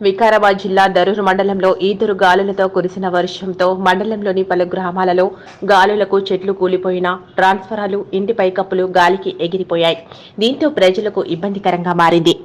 వికారాబాద్ జిల్లా దరూర్ మండలంలో ఈదురు గాలులతో కురిసిన వర్షంతో మండలంలోని పలు గ్రామాలలో గాలులకు చెట్లు కూలిపోయిన ట్రాన్స్ఫరాలు ఇంటి పైకప్పులు గాలికి ఎగిరిపోయాయి. దీంతో ప్రజలకు ఇబ్బందికరంగా మారింది.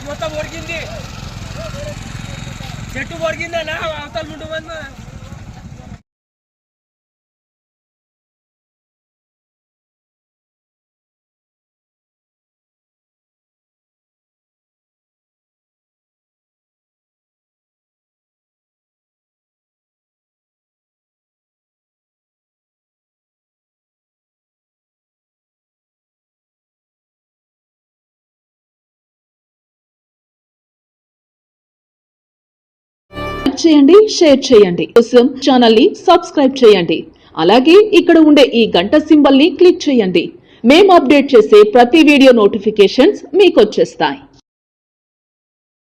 మొత్తం ఒరిగింది చెట్టు ఒరిగిందన్నా అవతల ఉంటుంది. చేయండి, షేర్ చేయండి. కోసం ఛానల్ ని సబ్స్క్రైబ్ చేయండి. అలాగే ఇక్కడ ఉండే ఈ గంట సింబల్ ని క్లిక్ చేయండి. మేము అప్డేట్ చేసే ప్రతి వీడియో నోటిఫికేషన్స్ మీకు వచ్చేస్తాయి.